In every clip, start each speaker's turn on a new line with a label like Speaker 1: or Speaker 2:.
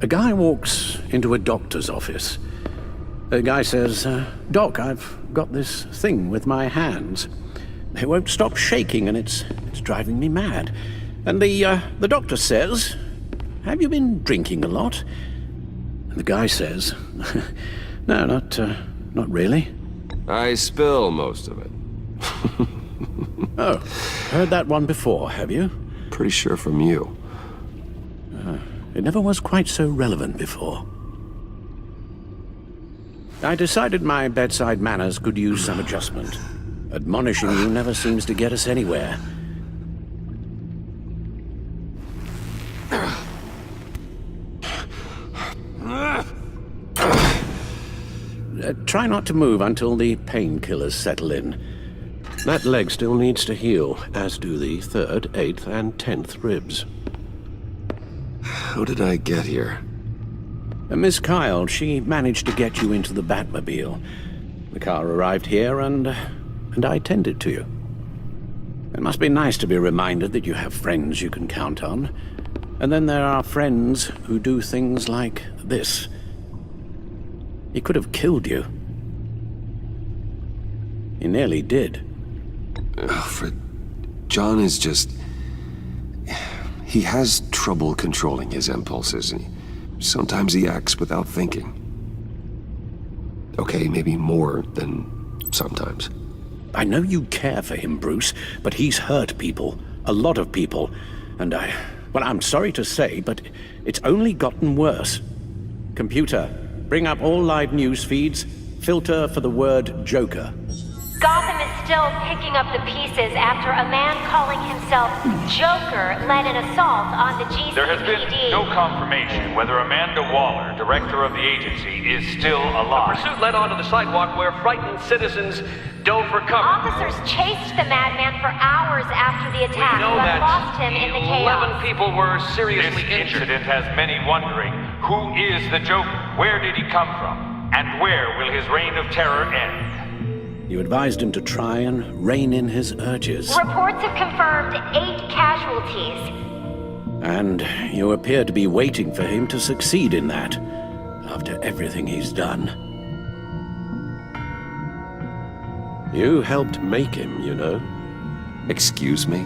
Speaker 1: A guy walks into a doctor's office. The guy says, Doc, I've got this thing with my hands. They won't stop shaking and it's driving me mad. And the doctor says, have you been drinking a lot? And the guy says, no, not really.
Speaker 2: I spill most of it.
Speaker 1: Oh, heard that one before, have you?
Speaker 2: Pretty sure from you.
Speaker 1: It never was quite so relevant before. I decided my bedside manners could use some adjustment. Admonishing you never seems to get us anywhere. Try not to move until the painkillers settle in. That leg still needs to heal, as do the 3rd, 8th, and 10th ribs.
Speaker 2: How did I get here?
Speaker 1: Miss Kyle, she managed to get you into the Batmobile. The car arrived here and I tended to you. It must be nice to be reminded that you have friends you can count on. And then there are friends who do things like this. He could have killed you. He nearly did.
Speaker 2: Alfred, John is just... He has trouble controlling his impulses, and sometimes he acts without thinking. Okay, maybe more than sometimes.
Speaker 1: I know you care for him, Bruce, but he's hurt people. A lot of people. And well, I'm sorry to say, but it's only gotten worse. Computer, bring up all live news feeds. Filter for the word Joker.
Speaker 3: Gotham is still picking up the pieces after a man calling himself Joker led an assault on the GCPD.
Speaker 4: There has been no confirmation whether Amanda Waller, director of the agency, is still alive.
Speaker 5: The pursuit led onto the sidewalk where frightened citizens dove for cover.
Speaker 3: Officers chased the madman for hours after the attack,
Speaker 5: We know
Speaker 3: but
Speaker 5: that
Speaker 3: lost him in the chaos.
Speaker 5: 11 people were seriously
Speaker 4: This
Speaker 5: injured.
Speaker 4: incident has many wondering, who is the Joker? Where did he come from? And where will his reign of terror end?
Speaker 1: You advised him to try and rein in his urges.
Speaker 3: Reports have confirmed 8 casualties.
Speaker 1: And you appear to be waiting for him to succeed in that, after everything he's done. You helped make him, you know.
Speaker 2: Excuse me?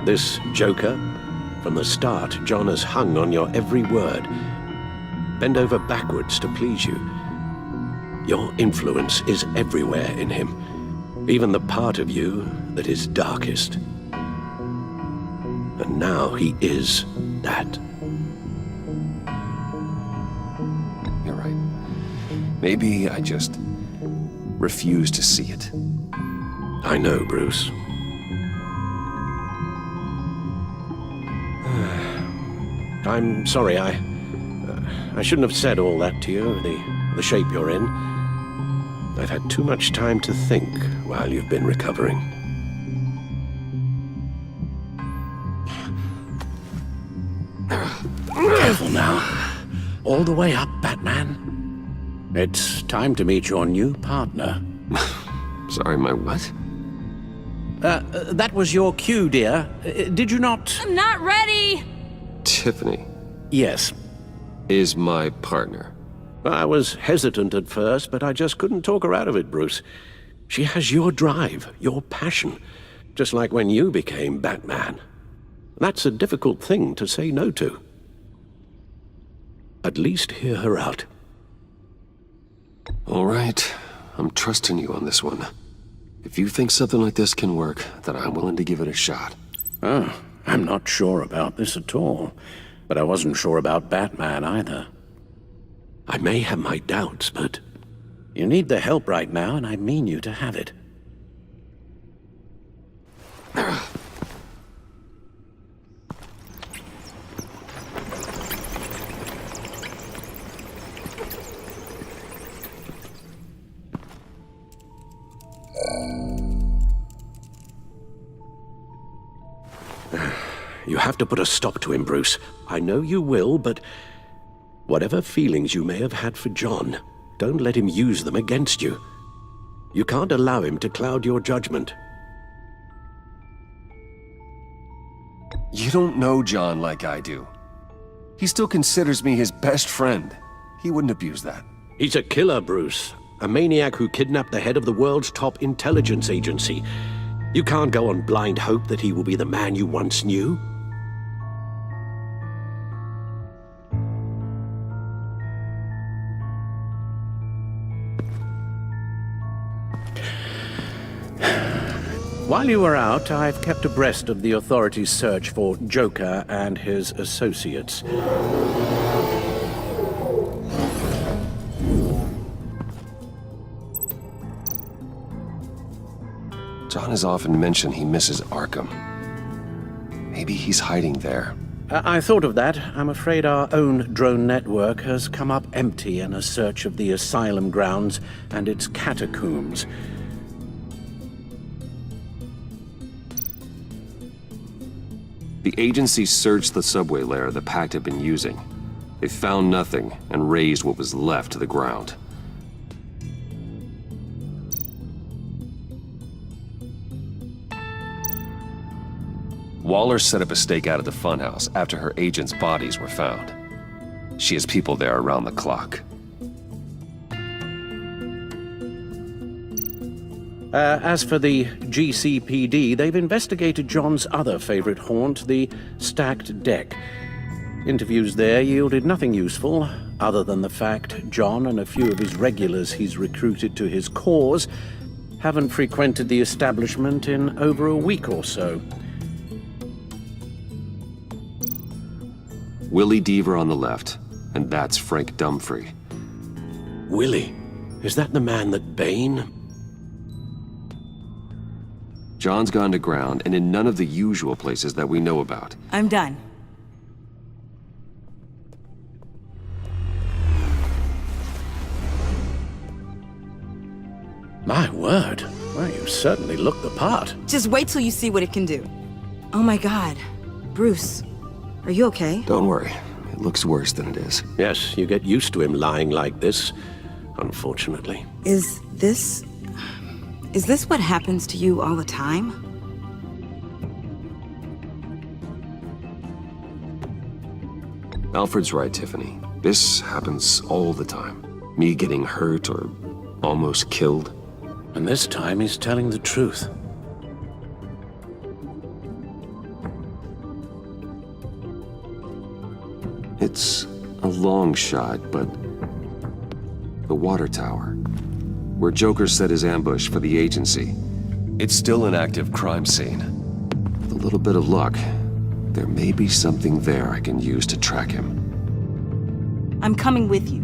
Speaker 1: This Joker, from the start, John has hung on your every word. Bend over backwards to please you. Your influence is everywhere in him, even the part of you that is darkest. And now he is that.
Speaker 2: You're right. Maybe I just refuse to see it.
Speaker 1: I know, Bruce. I'm sorry, I shouldn't have said all that to you, the shape you're in. I've had too much time to think while you've been recovering. Careful now. All the way up, Batman. It's time to meet your new partner.
Speaker 2: Sorry, my what?
Speaker 1: That was your cue, dear. Did you not?
Speaker 6: I'm not ready!
Speaker 2: Tiffany
Speaker 1: Yes.
Speaker 2: is my partner.
Speaker 1: I was hesitant at first, but I just couldn't talk her out of it, Bruce. She has your drive, your passion, just like when you became Batman. That's a difficult thing to say no to. At least hear her out.
Speaker 2: All right, I'm trusting you on this one. If you think something like this can work, then I'm willing to give it a shot.
Speaker 1: Oh, I'm not sure about this at all. But I wasn't sure about Batman either. I may have my doubts, but you need the help right now, and I mean you to have it. You have to put a stop to him, Bruce. I know you will, but
Speaker 6: Whatever feelings you may have had for John, don't let him use them against you. You can't allow him to cloud your judgment.
Speaker 2: You don't know John like I do. He still considers me his best friend. He wouldn't abuse that.
Speaker 6: He's a killer, Bruce. A maniac who kidnapped the head of the world's top intelligence agency. You can't go on blind hope that he will be the man you once knew.
Speaker 1: While you were out, I've kept abreast of the authorities' search for Joker and his associates.
Speaker 2: John has often mentioned he misses Arkham. Maybe he's hiding there.
Speaker 1: I thought of that. I'm afraid our own drone network has come up empty in a search of the asylum grounds and its catacombs.
Speaker 2: The agency searched the subway lair the Pact had been using. They found nothing and razed what was left to the ground. Waller set up a stakeout at the funhouse after her agents' bodies were found. She has people there around the clock.
Speaker 1: As for the GCPD, they've investigated John's other favorite haunt, the stacked deck. Interviews there yielded nothing useful, other than the fact John and a few of his regulars he's recruited to his cause haven't frequented the establishment in over a week or so.
Speaker 2: Willie Deaver on the left, and that's Frank Dumfrey.
Speaker 6: Willie? Is that the man that Bane?
Speaker 2: John's gone to ground, and in none of the usual places that we know about.
Speaker 7: I'm done.
Speaker 1: My word. Well, you certainly look the part.
Speaker 7: Just wait till you see what it can do. Oh my God. Bruce, are you okay?
Speaker 2: Don't worry. It looks worse than it is.
Speaker 6: Yes, you get used to him lying like this, unfortunately.
Speaker 7: Is this what happens to you all the time?
Speaker 2: Alfred's right, Tiffany. This happens all the time. Me getting hurt or almost killed.
Speaker 1: And this time he's telling the truth.
Speaker 2: It's a long shot, but the water tower, where Joker set his ambush for the agency, it's still an active crime scene. With a little bit of luck, there may be something there I can use to track him.
Speaker 7: I'm coming with you.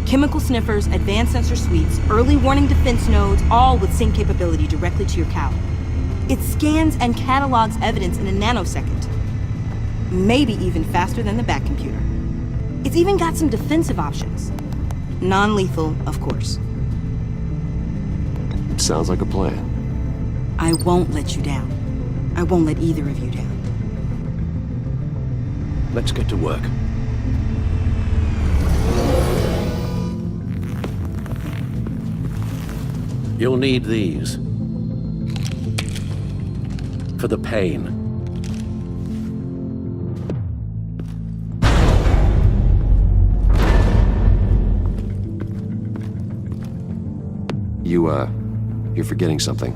Speaker 7: Chemical sniffers, advanced sensor suites, early warning defense nodes, all with sync capability directly to your cowl. It scans and catalogs evidence in a nanosecond. Maybe even faster than the back computer. It's even got some defensive options. Non-lethal, of course.
Speaker 2: Sounds like a plan.
Speaker 7: I won't let you down. I won't let either of you down.
Speaker 6: Let's get to work.
Speaker 1: You'll need these. For the pain.
Speaker 2: You're forgetting something.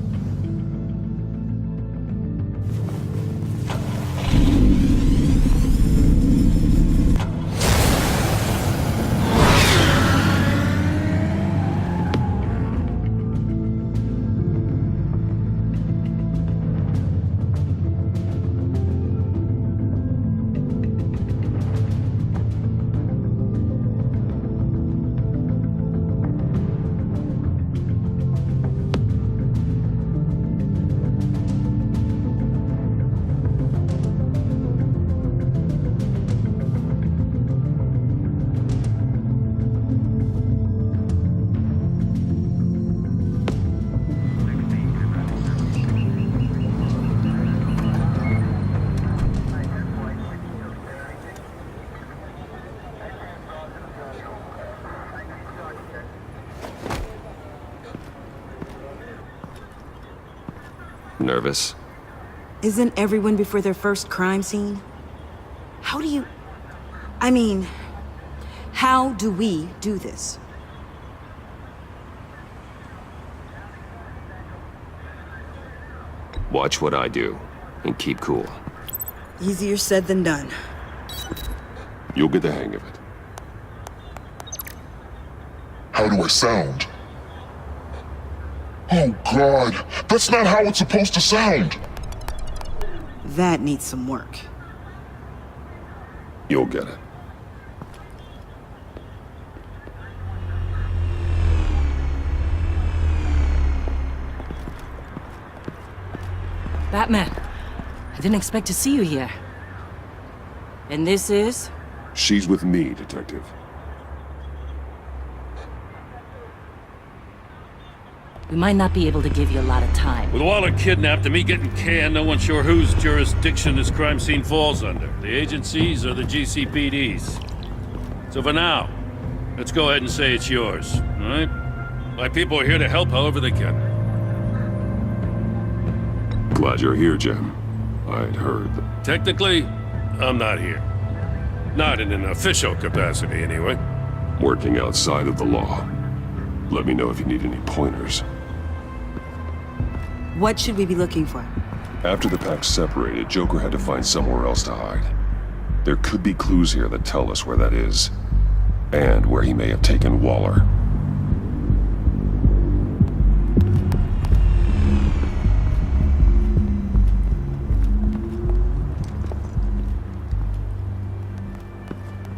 Speaker 2: Nervous?
Speaker 7: Isn't everyone before their first crime scene? How do you... I mean, how do we do this?
Speaker 2: Watch what I do, and keep cool.
Speaker 7: Easier said than done.
Speaker 8: You'll get the hang of it.
Speaker 9: How do I sound? Oh God, that's not how it's supposed to sound!
Speaker 7: That needs some work.
Speaker 8: You'll get it.
Speaker 10: Batman, I didn't expect to see you here. And this is?
Speaker 8: She's with me, Detective.
Speaker 10: We might not be able to give you a lot of time.
Speaker 11: With Waller kidnapped and me getting canned, no one's sure whose jurisdiction this crime scene falls under. The agencies or the GCPD's. So for now, let's go ahead and say it's yours, all right? My people are here to help however they can.
Speaker 8: Glad you're here, Jim. I'd heard that...
Speaker 11: Technically, I'm not here. Not in an official capacity, anyway.
Speaker 8: Working outside of the law. Let me know if you need any pointers.
Speaker 7: What should we be looking for?
Speaker 8: After the pack separated, Joker had to find somewhere else to hide. There could be clues here that tell us where that is. And where he may have taken Waller.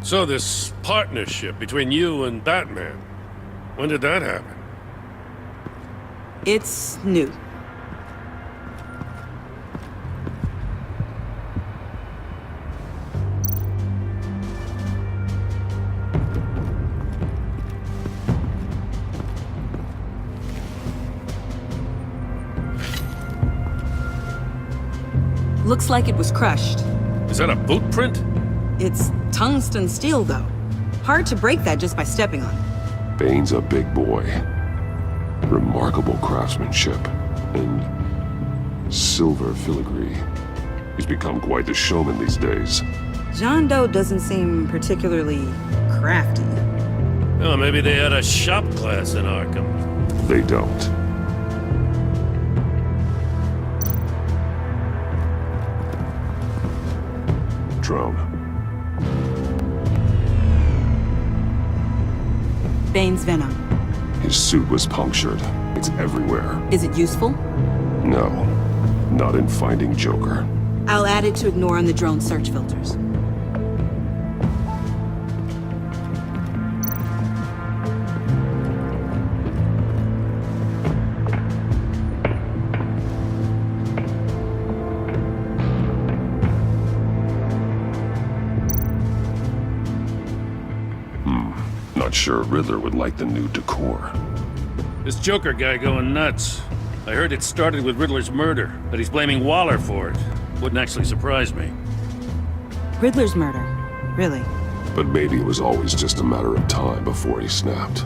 Speaker 11: So this partnership between you and Batman, when did that happen?
Speaker 7: It's new. Looks like it was crushed.
Speaker 11: Is that a boot print?
Speaker 7: It's tungsten steel, though. Hard to break that just by stepping on it.
Speaker 8: Bane's a big boy. Remarkable craftsmanship. And silver filigree. He's become quite the showman these days.
Speaker 7: John Doe doesn't seem particularly crafty.
Speaker 11: Oh, maybe they had a shop class in Arkham.
Speaker 8: They don't. Drone.
Speaker 7: Bane's venom.
Speaker 8: His suit was punctured. It's everywhere.
Speaker 7: Is it useful?
Speaker 8: No, not in finding Joker.
Speaker 7: I'll add it to ignore on the drone search filters.
Speaker 8: Not sure Riddler would like the new decor.
Speaker 11: This Joker guy going nuts. I heard it started with Riddler's murder, but he's blaming Waller for it. Wouldn't actually surprise me.
Speaker 7: Riddler's murder? Really?
Speaker 8: But maybe it was always just a matter of time before he snapped.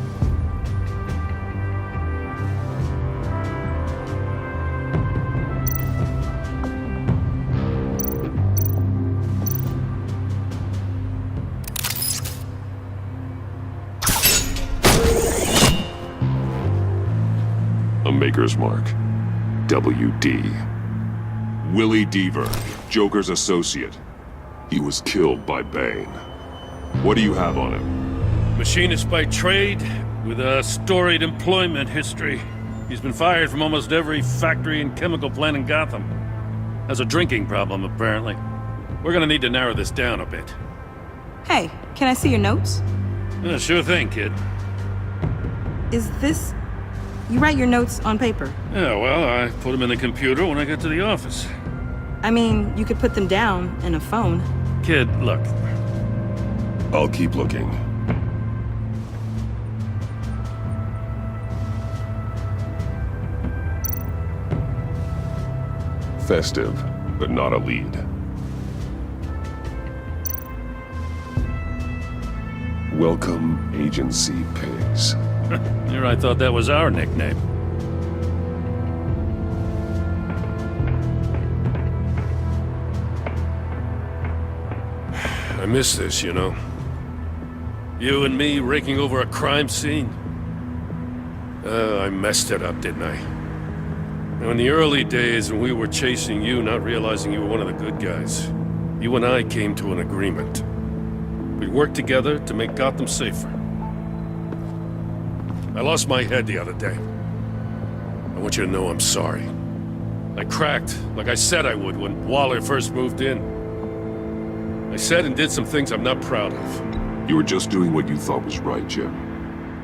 Speaker 8: A Maker's Mark. W.D. Willie Deaver, Joker's associate. He was killed by Bane. What do you have on him?
Speaker 11: Machinist by trade, with a storied employment history. He's been fired from almost every factory and chemical plant in Gotham. Has a drinking problem, apparently. We're gonna need to narrow this down a bit.
Speaker 7: Hey, can I see your notes?
Speaker 11: Yeah, sure thing, kid.
Speaker 7: Is this... You write your notes on paper?
Speaker 11: Yeah, well, I put them in the computer when I get to the office.
Speaker 7: I mean, you could put them down in a phone.
Speaker 11: Kid, look.
Speaker 8: I'll keep looking. Festive, but not a lead. Welcome, Agency Pigs.
Speaker 11: Here I thought that was our nickname. miss this, you know. You and me raking over a crime scene. I messed it up, didn't I? Now, in the early days when we were chasing you, not realizing you were one of the good guys, you and I came to an agreement. We worked together to make Gotham safer. I lost my head the other day. I want you to know I'm sorry. I cracked, like I said I would when Waller first moved in. I said and did some things I'm not proud of.
Speaker 8: You were just doing what you thought was right, Jim.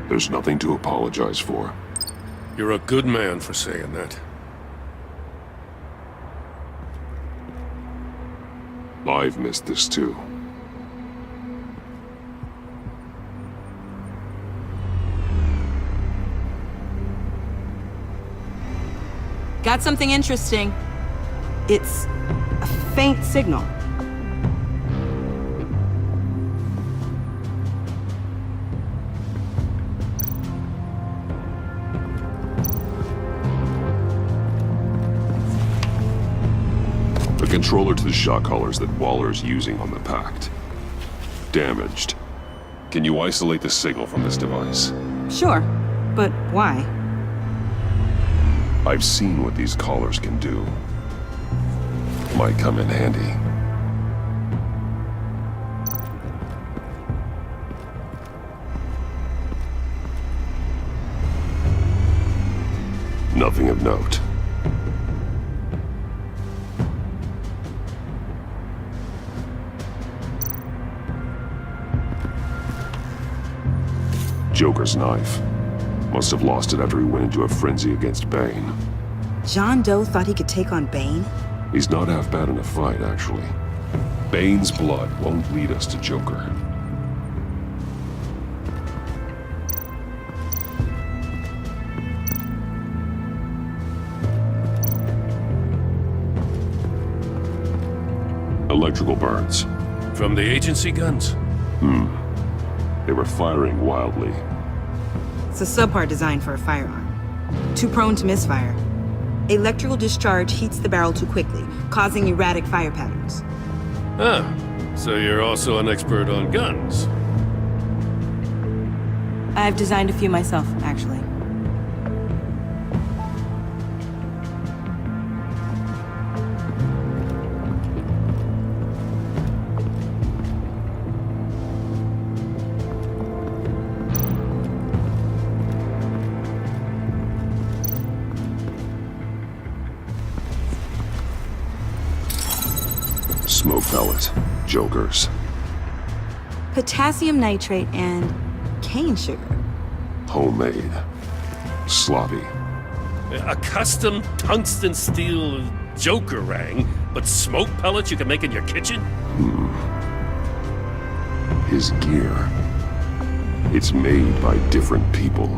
Speaker 8: There's nothing to apologize for.
Speaker 11: You're a good man for saying that.
Speaker 8: I've missed this too.
Speaker 7: Got something interesting. It's a faint signal.
Speaker 8: The controller to the shot collars that Waller's using on the Pact. Damaged. Can you isolate the signal from this device?
Speaker 7: Sure, but why?
Speaker 8: I've seen what these collars can do. Might come in handy. Nothing of note. Joker's knife. Must have lost it after he went into a frenzy against Bane.
Speaker 7: John Doe thought he could take on Bane?
Speaker 8: He's not half bad in a fight, actually. Bane's blood won't lead us to Joker. Electrical burns.
Speaker 11: From the agency guns?
Speaker 8: They were firing wildly.
Speaker 7: It's a subpart designed for a firearm. Too prone to misfire. Electrical discharge heats the barrel too quickly, causing erratic fire patterns.
Speaker 11: Ah, so you're also an expert on guns.
Speaker 7: I've designed a few myself, actually.
Speaker 8: Smoke pellet. Jokers.
Speaker 7: Potassium nitrate and cane sugar.
Speaker 8: Homemade. Sloppy.
Speaker 11: A custom tungsten steel Joker rang, but smoke pellets you can make in your kitchen?
Speaker 8: His gear. It's made by different people.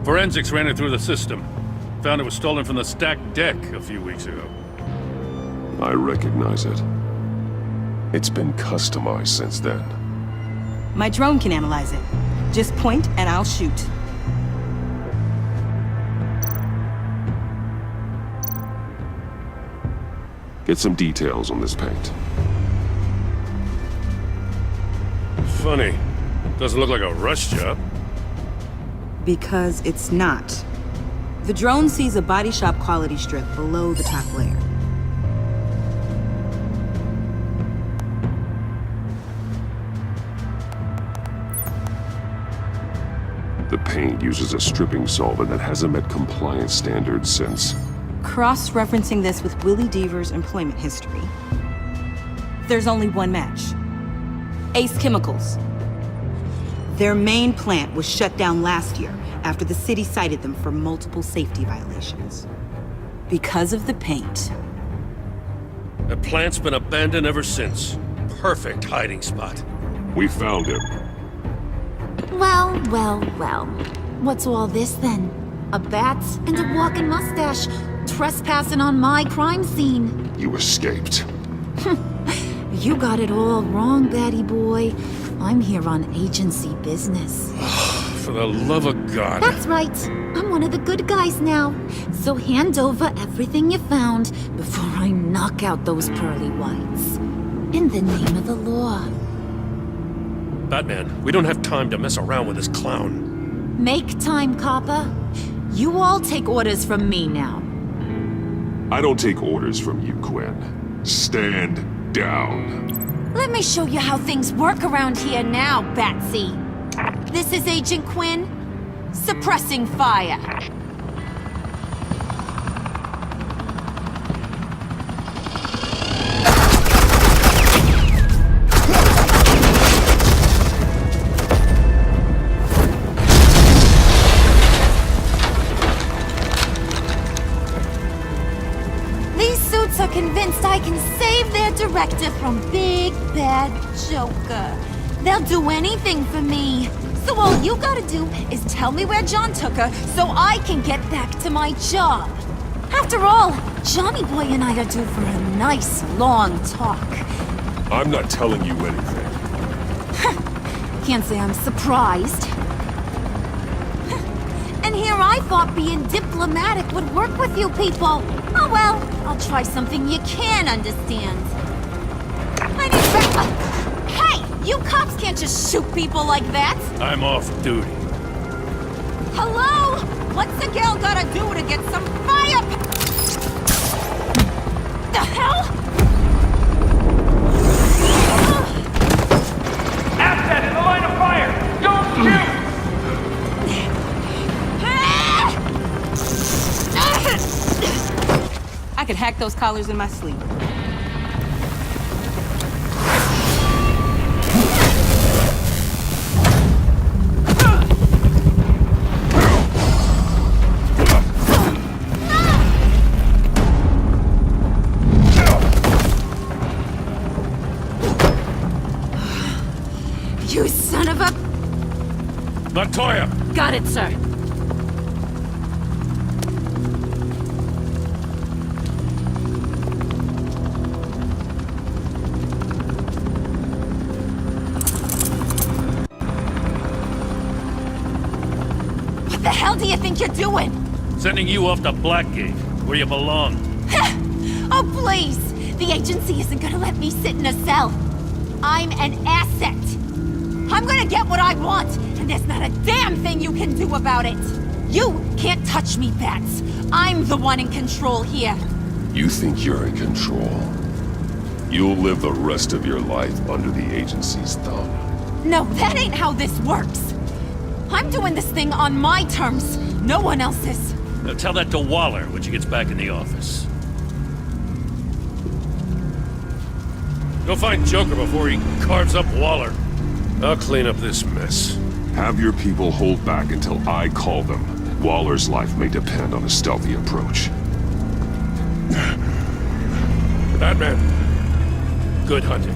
Speaker 11: Forensics ran it through the system. Found it was stolen from the stacked deck a few weeks ago.
Speaker 8: I recognize it. It's been customized since then.
Speaker 7: My drone can analyze it. Just point and I'll shoot.
Speaker 8: Get some details on this paint.
Speaker 11: Funny. Doesn't look like a rush job.
Speaker 7: Because it's not. The drone sees a body shop quality strip below the top layer.
Speaker 8: The paint uses a stripping solvent that hasn't met compliance standards since...
Speaker 7: Cross-referencing this with Willie Deaver's employment history, there's only one match. Ace Chemicals. Their main plant was shut down last year after the city cited them for multiple safety violations. Because of the paint.
Speaker 11: The plant's been abandoned ever since. Perfect hiding spot.
Speaker 8: We found him.
Speaker 12: Well, well, well. What's all this then? A bat and a walking mustache trespassing on my crime scene.
Speaker 8: You escaped.
Speaker 12: You got it all wrong, Batty boy. I'm here on agency business.
Speaker 11: For the love of God.
Speaker 12: That's right. I'm one of the good guys now. So hand over everything you found before I knock out those pearly whites. In the name of the law.
Speaker 11: Batman, we don't have time to mess around with this clown.
Speaker 12: Make time, copper. You all take orders from me now.
Speaker 8: I don't take orders from you, Quinn. Stand down.
Speaker 12: Let me show you how things work around here now, Batsy. This is Agent Quinn, suppressing fire. These suits are convinced I can save their director from Big Bad Joker. They'll do anything for me. So all you gotta do is tell me where John took her so I can get back to my job. After all, Johnny Boy and I are due for a nice long talk.
Speaker 8: I'm not telling you anything.
Speaker 12: Can't say I'm surprised. And here I thought being diplomatic would work with you people. Oh well, I'll try something you can understand. I need Hey! You cops can't just shoot people like that!
Speaker 11: I'm off duty.
Speaker 12: Hello? What's a girl gotta do to get some fire? The hell?
Speaker 4: Asset in the line of fire! Don't shoot!
Speaker 7: I could hack those collars in my sleep.
Speaker 12: You son of a...
Speaker 11: Latoya!
Speaker 10: Got it, sir.
Speaker 12: What the hell do you think you're doing?
Speaker 11: Sending you off to Blackgate, where you belong.
Speaker 12: Oh, please! The agency isn't gonna let me sit in a cell. I'm an asset. I'm gonna get what I want, and there's not a damn thing you can do about it. You can't touch me, Bats. I'm the one in control here.
Speaker 8: You think you're in control? You'll live the rest of your life under the agency's thumb.
Speaker 12: No, that ain't how this works. I'm doing this thing on my terms, no one else's.
Speaker 11: Now tell that to Waller when she gets back in the office. Go find Joker before he carves up Waller. I'll clean up this mess.
Speaker 8: Have your people hold back until I call them. Waller's life may depend on a stealthy approach.
Speaker 11: Batman, good hunting.